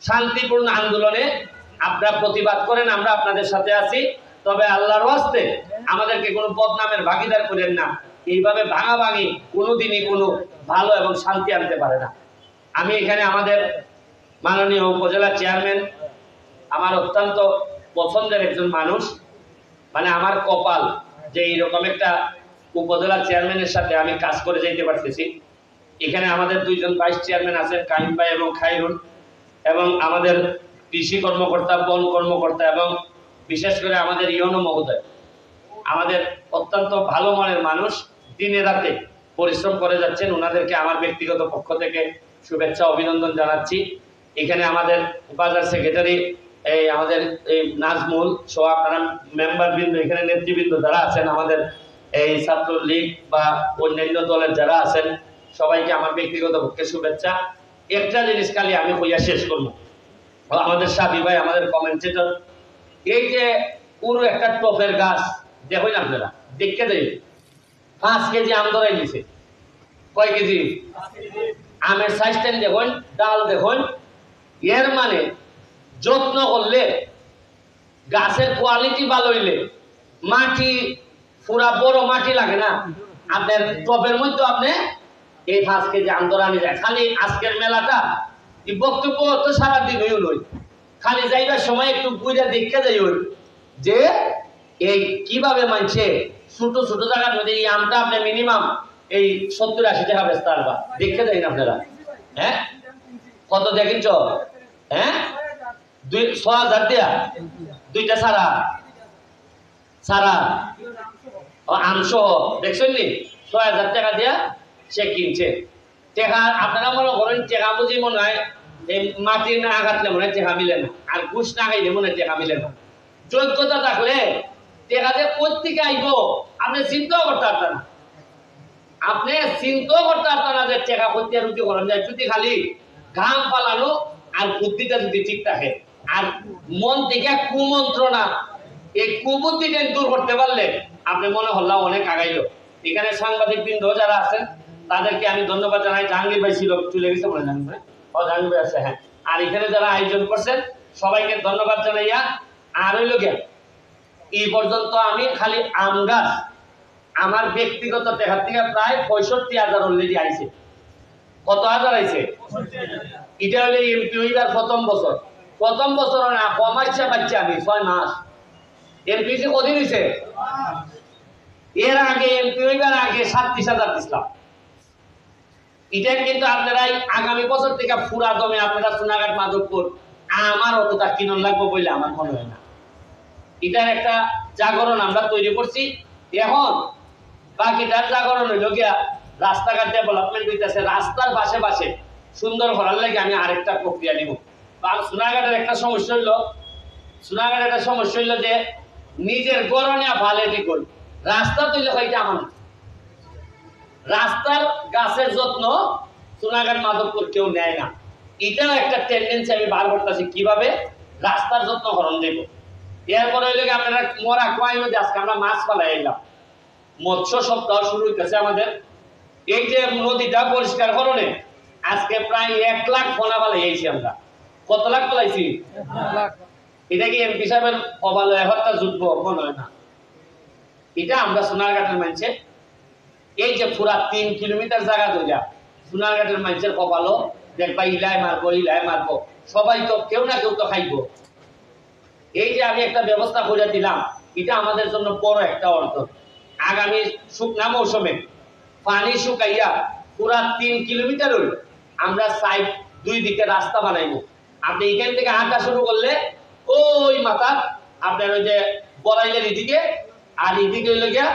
শান্তিপূর্ণ আন্দোলনে আপনারা প্রতিবাদ করেন, আমরা আপনাদের সাথে আছি। তবে আল্লাহর ওয়াস্তে আমাদেরকে কোনো বদনামের ভাগিদার করেন না। এইভাবে ভাঙাভাঙি কোনোদিনই কোনো ভালো এবং শান্তি আনতে পারে না। আমি এখানে আমাদের মাননীয় উপজেলা চেয়ারম্যান, আমার অত্যন্ত পছন্দের একজন মানুষ, মানে আমার কপাল যে এইরকম একটা উপজেলা চেয়ারম্যানের সাথে আমি কাজ করে যেতে পারতেছি। এখানে আমাদের দুইজন ভাইস চেয়ারম্যান আছেন, কাহিম ভাই এবং খাইরুল, এবং আমাদের কৃষি কর্মকর্তা, বন কর্মকর্তা, এবং বিশেষ করে আমাদের ইউনো মহোদয়, আমাদের অত্যন্ত ভালো মনের মানুষ, দিনে রাতে পরিশ্রম করে যাচ্ছেন। ওনাদেরকে আমার ব্যক্তিগত পক্ষ থেকে শুভেচ্ছা অভিনন্দন জানাচ্ছি। এখানে আমাদের বাজার সেক্রেটারি আমাদের এই নাজমুল সহ আপনারা মেম্বারবৃন্দ, এখানে নেতৃবৃন্দ যারা আছেন, আমাদের এই ছাত্রলীগ বা অন্যান্য দলের যারা আছেন, সবাইকে আমার ব্যক্তিগত পক্ষে শুভেচ্ছা। একটা জিনিস খালি আমি কইয়া শেষ করবো, আমাদের সাবি ভাই, আমাদের কমেন্টেটর, এই যে পুরো একটা টপের গাছ দেখুন, আপনারা দেখতে দেয় 5 কেজি আম ধরাই দিছে। কয় কেজি আমের সাইজটা দেখুন, ডাল দেখুন। এর মানে যত্ন করলে, গাছের কোয়ালিটি ভালো হইলে, মাটি পুরা বড় মাটি লাগে না, আপনার টবের মধ্যে আপনি এই 5 কেজি আম ধরা নিয়ে যায়। খালি আজকের মেলাটা এই বক্তব্য তো সারাদিন হইল নই, খালি যাইবার সময় একটু বুঝা দেখতে যাই ওই যে এই কিভাবে মানছে ছোট ছোট জায়গার মধ্যে এই আমটা আপনি মিনিমাম এই 70-80 টাকা বেচতে পারবা। দেখতে যাই না আপনারা? হ্যাঁ, কত দেখেন চ? হ্যাঁ, 6,000 দিয়া দুইটা সারা সারা আমসহ দেখছেন নি? 6,000 টাকা দিয়া সে কিনছে। টেকা আপনারা মনে করেন টেকা বুঝি মনে হয় এই মাটি না কাটলে মনে হয় টেকা মিলে না, আর ঘুষ না খাইলে মনে হয় টেকা মিলে না। যোগ্যতা থাকলে টেকা যে কোত্থেকে আইব আপনি চিন্তাও করতে পারতেন না। আপনি চিন্তাও করতে পারতেন না যে টেকা করতে রুটি করেন যায়, যদি খালি ঘাম পালানো আর বুদ্ধিটা যদি ঠিক থাকে, আর মন থেকে কুমন্ত্রণা, এই কুবুদ্ধিটা দূর করতে পারলে আপনি মনে হল্লা অনেক আগাইল। এখানে সাংবাদিক বৃন্দ যারা আছেন তাদেরকে আমি ধন্যবাদ জানাই। জাহাঙ্গীর ভাই ছিল, চলে গেছে মনে জাহাঙ্গীর ভাই, জাহাঙ্গীর ভাই আছে, হ্যাঁ। আর এখানে যারা আয়োজন করছেন সবাইকে ধন্যবাদ জানাইয়া, আর হইল গে এই পর্যন্ত আমি খালি আম গাছ আমার ব্যক্তিগত টেকার থেকে প্রায় 65,000 অলরেডি আইছে। কত হাজার আইছে? এটা হলে এমপি হইবার প্রথম বছর না কমাইছে পাচ্ছে আমি 6 মাস। এমপি কদিন হয়েছে? এর আগে এমপি হইবার আগে 37,000 দিছিলাম। এটা কিন্তু আপনারাই আগামী বছর থেকে পুরা দমে আপনারা সোনাঘাট, মাধবপুর আমার অতটা কিনন লাগবে বলে আমার মনে হয় না। এটার একটা জাগরণ আমরা তৈরি করছি। এখন বাকিটার জাগরণ হইল গিয়া রাস্তাঘাট ডেভেলপমেন্ট হইতেছে, রাস্তার পাশে পাশে সুন্দর করার লাগে আমি আরেকটা প্রক্রিয়া নিব। সোনাঘাটের একটা সমস্যা হইল যে নিজের গরণে ভালে ঠিক করি, রাস্তা তৈরি হইতে আমার রাস্তার গাছের যত্ন সোনাঘাট, মাধবপুর কেউ নেয় না। এটাও একটা টেন্ডেন্সি আমি বার করতেছি, কিভাবে রাস্তার যত্ন হরণ দেব। এরপরে হইলে আপনারা মরা কুয়ার মধ্যে আজকে আমরা মাছ পালাই এলাম, মৎস্য সপ্তাহ শুরু হইতেছে আমাদের। এই যে নদীটা পরিষ্কার করণে আজকে প্রায় 1 লাখ ফোনা পালাইছি আমরা। কত লাখ পালাইছি? 1 লাখ। এটা কি এমপি সাহেবের কপালে একটা জুটবো? মনে হয় না। এটা আমরা সোনারঘাটের মানুষের এই যে পুরা 3 কিলোমিটার জায়গা ধরিয়া সোনারঘাটের মানুষের কপালও দেখবা ইলাই মারবো, সবাই তো কেউ না কেউ তো খাইব। এই যে আমি একটা ব্যবস্থা করে দিলাম, এটা আমাদের জন্য বড় একটা অর্জন। আগামী শুকনা মৌসুমে পানি শুকাইয়া পুরা 3 কিলোমিটার আমরা সাইড 2 দিকে রাস্তা বানাইবো। আপনি এখান থেকে হাঁটা শুরু করলে ওই মাথা আপনার ওই যে বড়াইলের এদিকে, আর এদিকে হইল গিয়া